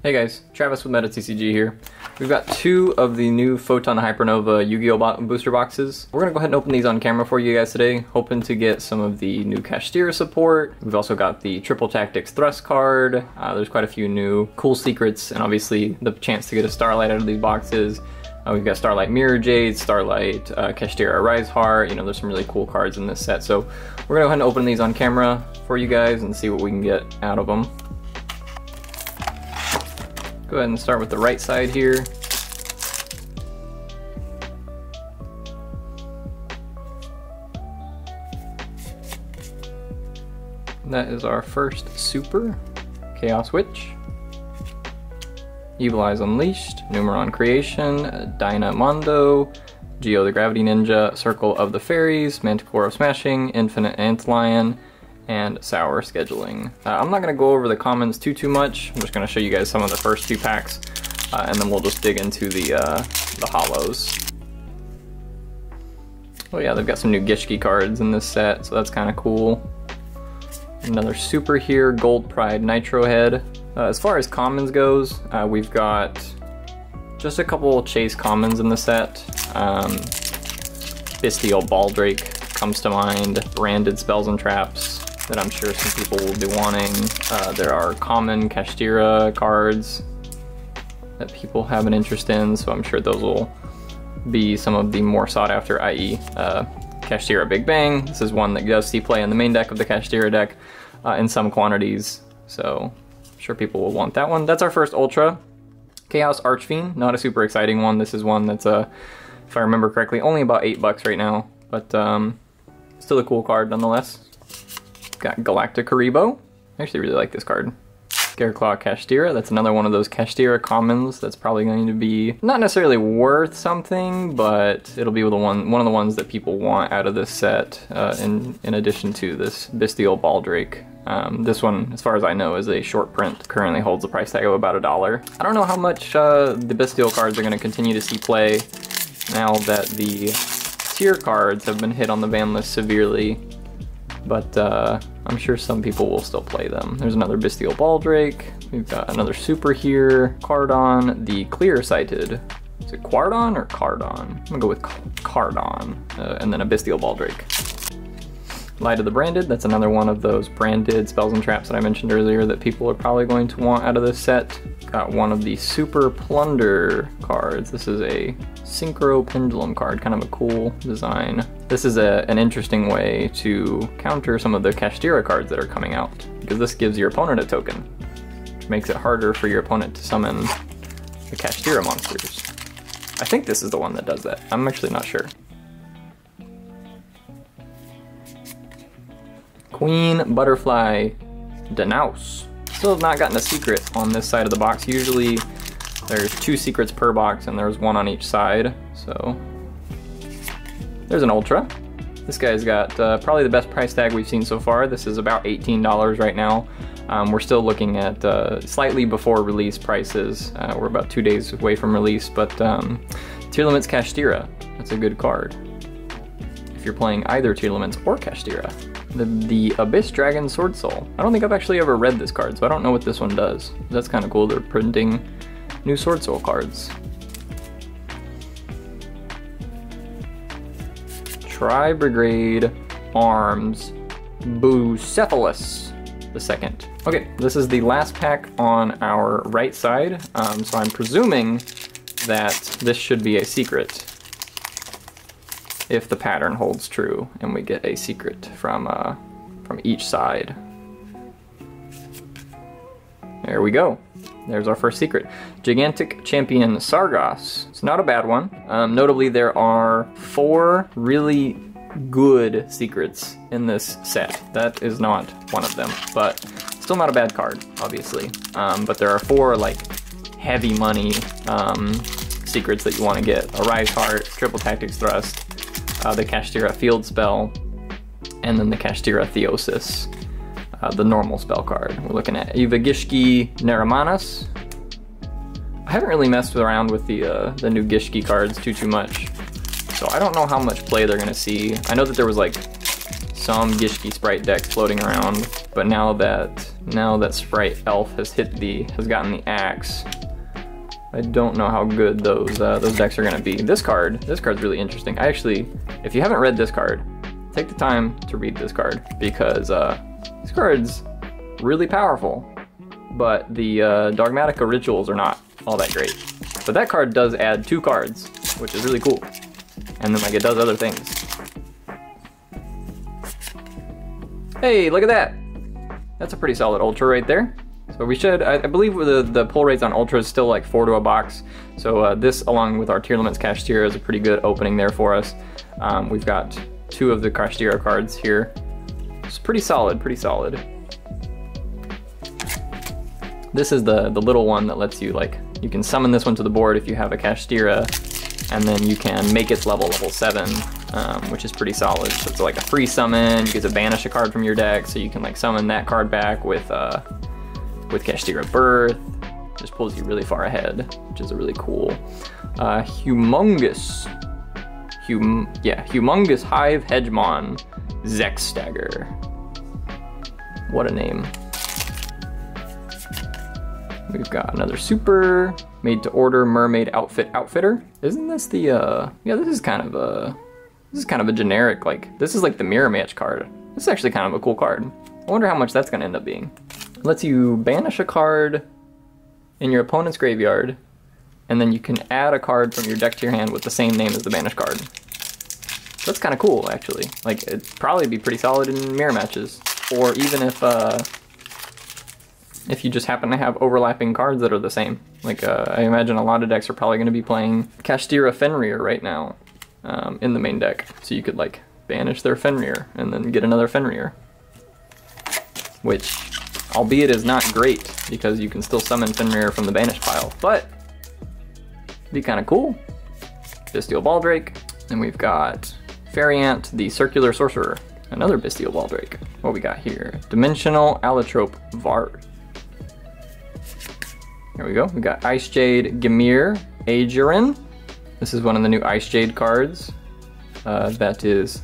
Hey guys, Travis with MetaTCG here. We've got two of the new Photon Hypernova Yu-Gi-Oh! Booster boxes. We're gonna go ahead and open these on camera for you guys today, hoping to get some of the new Kashtira support. We've also got the Triple Tactics Thrust card. There's quite a few new cool secrets, and obviously the chance to get a Starlight out of these boxes. We've got Starlight Mirror Jade, Starlight Kashtira Rise Heart. You know, there's some really cool cards in this set. So we're gonna go ahead and open these on camera for you guys and see what we can get out of them. Go ahead and start with the right side here. That is our first super, Chaos Witch, Evil Eyes Unleashed, Numeron Creation, Dyna Mondo, Geo the Gravity Ninja, Circle of the Fairies, Manticore of Smashing, Infinite Antlion, and Sour Scheduling. I'm not going to go over the commons too much. I'm just going to show you guys some of the first two packs, and then we'll just dig into the holos. Oh yeah, they've got some new Gishki cards in this set, so that's kind of cool. Another super here, Gold Pride Nitro Head. As far as commons goes, we've got just a couple Chase commons in the set. Bystial Baldrake comes to mind, branded Spells and Traps that I'm sure some people will be wanting. There are common Kashtira cards that people have an interest in, so I'm sure those will be some of the more sought after, i.e. Kashtira Big Bang. This is one that does see play in the main deck of the Kashtira deck in some quantities, so I'm sure people will want that one. That's our first Ultra. Chaos Archfiend, not a super exciting one. This is one that's, if I remember correctly, only about $8 right now, but still a cool card nonetheless. Got Galactic Karibo. I actually really like this card. Scareclaw Kashtira, that's another one of those Kashtira commons that's probably going to be not necessarily worth something, but it'll be one of the ones that people want out of this set, in addition to this Bystial Baldrake. This one, as far as I know, is a short print. Currently holds a price tag of about $1. I don't know how much the Bystial cards are going to continue to see play now that the tier cards have been hit on the ban list severely, but I'm sure some people will still play them. There's another Bystial Baldrake. We've got another super here, Cardon, the Clear-Sighted. Is it Quardon or Cardon? I'm gonna go with Cardon, and then a Bystial Baldrake. Light of the Branded, that's another one of those branded Spells and Traps that I mentioned earlier that people are probably going to want out of this set. Got one of the Super Plunder cards. This is a Synchro Pendulum card, kind of a cool design. This is an interesting way to counter some of the Kashtira cards that are coming out, because this gives your opponent a token, which makes it harder for your opponent to summon the Kashtira monsters. I think this is the one that does that. I'm actually not sure. Queen Butterfly Danaus. Still have not gotten a secret on this side of the box. Usually there's 2 secrets per box and there's 1 on each side, so there's an Ultra. This guy's got probably the best price tag we've seen so far. This is about $18 right now. We're still looking at slightly before release prices. We're about 2 days away from release, but Tearlaments Kashtira, that's a good card if you're playing either Tearlaments or Kashtira. The Abyss Dragon Sword Soul. I don't think I've actually ever read this card, so I don't know what this one does. That's kind of cool. They're printing new Sword Soul cards. Tri-Brigade Arms Bucephalus II. Okay, this is the last pack on our right side, so I'm presuming that this should be a secret, if the pattern holds true and we get a secret from each side. There we go. There's our first secret. Gigantic Champion Sargos. It's not a bad one. Notably, there are 4 really good secrets in this set. That is not one of them, but still not a bad card, obviously. But there are 4 like heavy money secrets that you want to get. A Rise Heart, Triple Tactics Thrust, the Kashtira Field Spell, and then the Kashtira Theosis, the normal spell card. We're looking at Eva Gishki Neramanas. I haven't really messed around with the new Gishki cards too much, so I don't know how much play they're gonna see. I know that there was like some Gishki sprite decks floating around, but now that Now that Sprite Elf has gotten the axe, I don't know how good those decks are gonna be. This card's really interesting. If you haven't read this card, take the time to read this card, because this card's really powerful, but the Dogmatica rituals are not all that great. But that card does add 2 cards, which is really cool. And then like it does other things. Hey, look at that! That's a pretty solid Ultra right there. So we should, I believe the pull rates on Ultra is still like 4 to a box. So this, along with our Tier Limits Kashtira, is a pretty good opening there for us. We've got 2 of the Kashtira cards here. It's pretty solid, pretty solid. This is the little one that lets you, like, you can summon this one to the board if you have a Kashtira, and then you can make its level 7, which is pretty solid. So it's like a free summon. You get to banish a card from your deck, so you can like summon that card back with Kashtira Birth. Just pulls you really far ahead, which is a really cool. Humongous Hive Hegemon Zexstagger. What a name. We've got another super, made to order Mermaid Outfitter. Isn't this the, yeah, this is kind of a generic, like, this is like the mirror match card. This is actually kind of a cool card. I wonder how much that's gonna end up being. It lets you banish a card in your opponent's graveyard, and then you can add a card from your deck to your hand with the same name as the banished card. That's kind of cool, actually. Like, it'd probably be pretty solid in mirror matches, or even if you just happen to have overlapping cards that are the same. Like, I imagine a lot of decks are probably going to be playing Kashtira Fenrir right now in the main deck. So you could, like, banish their Fenrir and then get another Fenrir. Which, albeit is not great, because you can still summon Fenrir from the banished pile, but be kind of cool. Bystial Baldrake. And we've got Fairyant, the Circular Sorcerer. Another Bystial Baldrake. What we got here? Dimensional Allotrope Vard. Here we go. We got Ice Jade Gamir Aegerin. This is one of the new Ice Jade cards. That is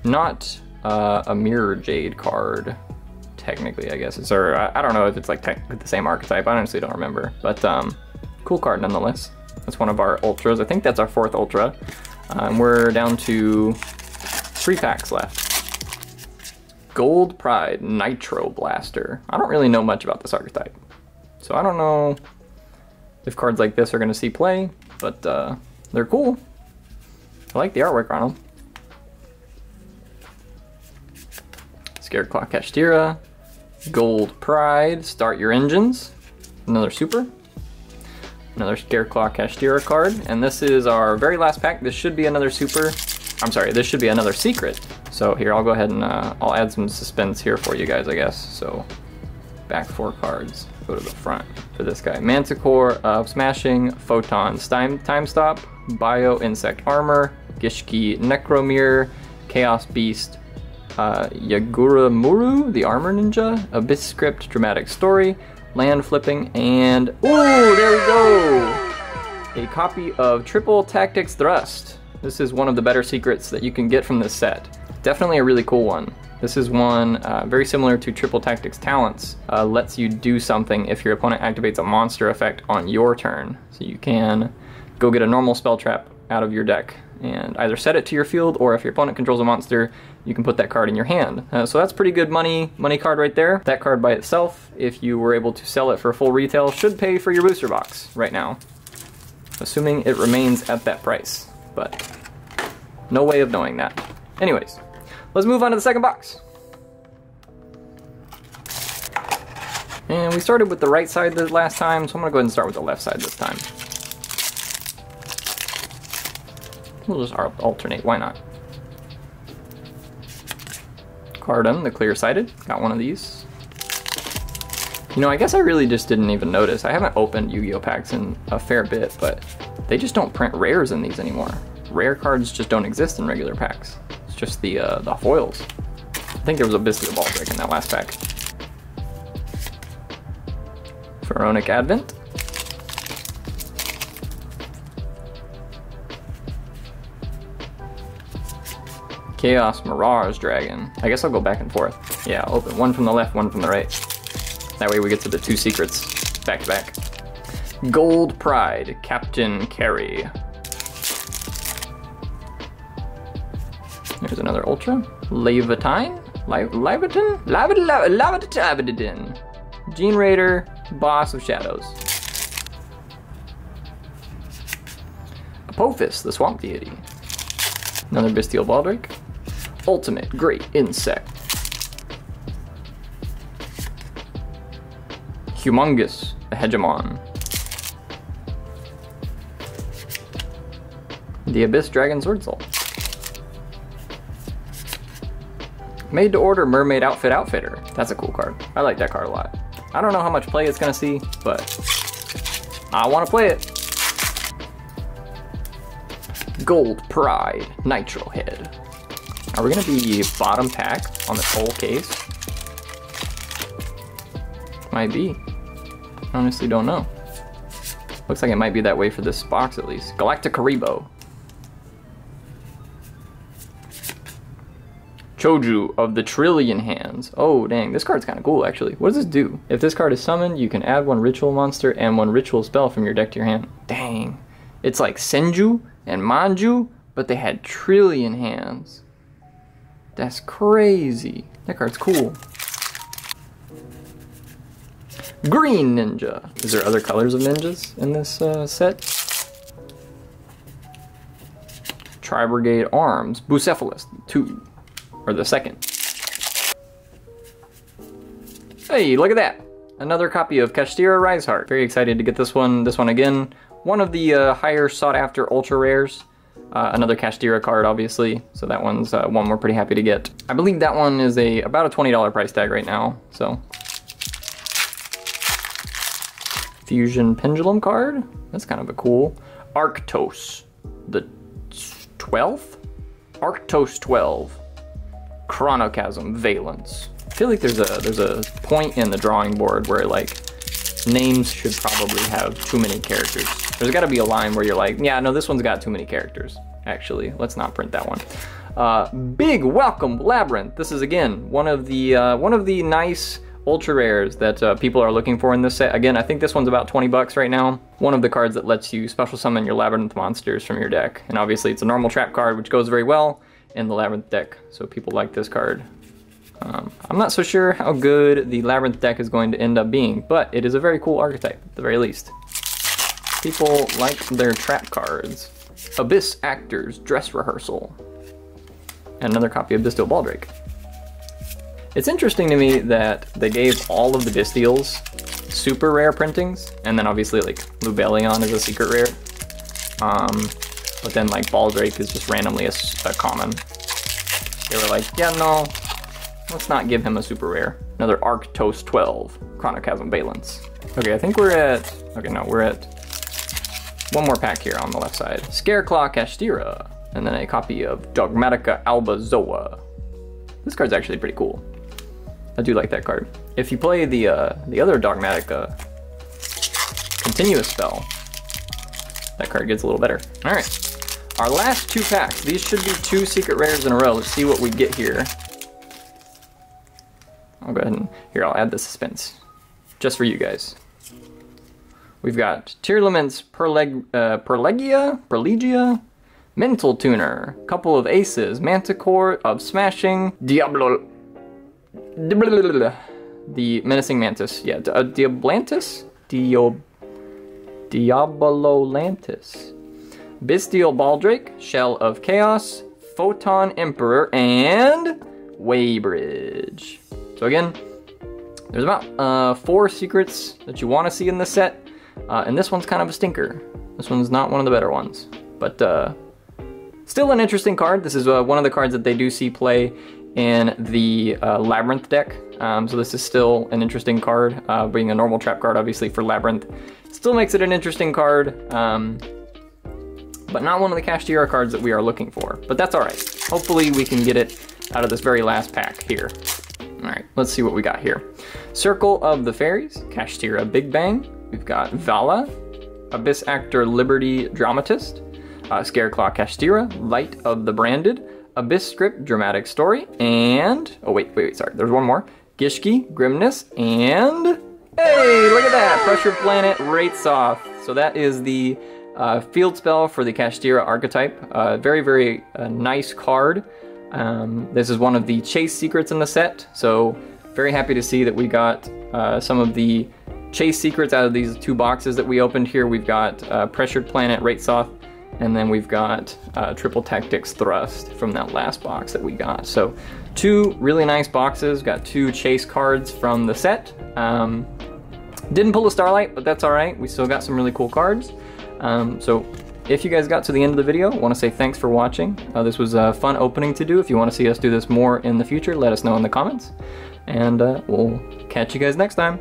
not a Mirror Jade card, technically, I guess. It's, or I don't know if it's like technically the same archetype. I honestly don't remember. But cool card nonetheless. That's one of our Ultras. I think that's our 4th Ultra. And we're down to 3 packs left. Gold Pride Nitro Blaster. I don't really know much about this archetype, so I don't know if cards like this are going to see play, but they're cool. I like the artwork on them. Scareclaw Kashtira, Gold Pride, Start Your Engines, another super, another Scareclaw Kashtira card, and this is our very last pack. This should be another super. I'm sorry, this should be another secret. So here, I'll go ahead and I'll add some suspense here for you guys, I guess. So back 4 cards, go to the front for this guy. Manticore of Smashing, Photon Time Stop, Bio Insect Armor, Gishki Necromir, Chaos Beast, Yaguramuru, the Armor Ninja, Abyss Script, Dramatic Story, Land Flipping, and ooh, there we go! A copy of Triple Tactics Thrust. This is one of the better secrets that you can get from this set. Definitely a really cool one. This is one very similar to Triple Tactics Talents. Lets you do something if your opponent activates a monster effect on your turn. So you can go get a normal spell trap out of your deck and either set it to your field, or if your opponent controls a monster, you can put that card in your hand. So that's pretty good money card right there. That card by itself, if you were able to sell it for full retail, should pay for your booster box right now. Assuming it remains at that price, but no way of knowing that. Anyways, let's move on to the second box. And we started with the right side the last time, so I'm gonna go ahead and start with the left side this time. We'll just alternate, why not? Cardum, the Clear-Sighted, got one of these. You know, I guess I really just didn't even notice. I haven't opened Yu-Gi-Oh! Packs in a fair bit, but they just don't print rares in these anymore. Rare cards just don't exist in regular packs. It's just the foils. I think there was a Bystial Baldrake in that last pack. Pharaonic Advent. Chaos Mirage Dragon. I guess I'll go back and forth. Yeah, I'll open one from the left, one from the right. That way we get to the 2 secrets back to back. Gold Pride, Captain Carey. There's another Ultra. Levitine? Leviathan? Gene Raider, Boss of Shadows. Apophis, the Swamp Deity. Another Bestial Baldrake. Ultimate Great Insect. Humongous, the Hegemon. The Abyss Dragon Sword Soul. Made to order Mermaid Outfit Outfitter. That's a cool card. I like that card a lot. I don't know how much play it's gonna see, but I wanna play it. Gold Pride, Nitro Head. Are we gonna be bottom pack on this whole case? Might be. Honestly don't know. Looks like it might be that way for this box at least. Galactic Karibo. Choju of the Trillion Hands. Oh dang, this card's kind of cool actually. What does this do? If this card is summoned, you can add 1 ritual monster and 1 ritual spell from your deck to your hand. Dang. It's like Senju and Manju, but they had Trillion Hands. That's crazy. That card's cool. Green Ninja. Is there other colors of ninjas in this set? Tri-Brigade Arms. Bucephalus 2. Or the 2nd. Hey, look at that! Another copy of Kashtira Riseheart. Very excited to get this one again. One of the higher sought after ultra rares. Another Kashtira card, obviously. So that one's one we're pretty happy to get. I believe that one is about a $20 price tag right now, so. Fusion Pendulum card. That's kind of a cool. Arctos, the 12th? Arctos 12. Chronochasm Valence. I feel like there's a point in the drawing board where like names should probably have too many characters. There's got to be a line where you're like, yeah, no, this one's got too many characters. Actually, let's not print that one. Big Welcome Labyrinth. This is again one of the nice ultra rares that people are looking for in this set. Again, I think this one's about 20 bucks right now. One of the cards that lets you special summon your Labyrinth monsters from your deck. And obviously it's a normal trap card, which goes very well in the Labyrinth deck, so people like this card. I'm not so sure how good the Labyrinth deck is going to end up being, but it is a very cool archetype, at the very least. People like their trap cards. Abyss Actors Dress Rehearsal. And another copy of Bestial Baldrake. It's interesting to me that they gave all of the Bestials super rare printings, and then obviously like Lubellion is a secret rare. But then like Baldrake is just randomly a common. They were like, yeah, no, let's not give him a super rare. Another Arctos 12, Chronochasm Valence. Okay, I think we're at, we're at one more pack here on the left side. Scareclaw Kashtira, and then a copy of Dogmatica Albazoa. This card's actually pretty cool. I do like that card. If you play the other Dogmatica continuous spell, that card gets a little better. All right. Our last 2 packs. These should be 2 secret rares in a row. Let's see what we get here. I'll go ahead and, here, I'll add the suspense. Just for you guys. We've got Tearlament's Perlegia, Mental Tuner, couple of aces, Manticore of Smashing, Diablo, the Menacing Mantis, yeah, Diablantis? Diabololantis. Bestial Baldrake, Shell of Chaos, Photon Emperor, and Weybridge. So again, there's about 4 secrets that you want to see in this set, and this one's kind of a stinker. This one's not one of the better ones, but still an interesting card. This is one of the cards that they do see play in the Labyrinth deck, so this is still an interesting card, being a normal trap card obviously for Labyrinth. Still makes it an interesting card, but not one of the Kashtira cards that we are looking for. But that's all right. Hopefully we can get it out of this very last pack here. All right, let's see what we got here. Circle of the Fairies, Kashtira Big Bang. We've got Vala, Abyss Actor Liberty Dramatist, Scareclaw Kashtira, Light of the Branded, Abyss Script Dramatic Story, and, oh wait, sorry, there's one more. Gishki, Grimness, and Hey, look at that! Pressure Planet Wraitsoth. So that is the field spell for the Kashtira archetype. Very, very nice card. This is one of the chase secrets in the set, so very happy to see that we got some of the chase secrets out of these 2 boxes that we opened here. We've got Pressured Planet Wraitsoth, and then we've got Triple Tactics Thrust from that last box that we got. So 2 really nice boxes, got 2 chase cards from the set. Didn't pull a Starlight, but that's alright. We still got some really cool cards. So if you guys got to the end of the video, I want to say thanks for watching. This was a fun opening to do. If you want to see us do this more in the future, let us know in the comments. And we'll catch you guys next time.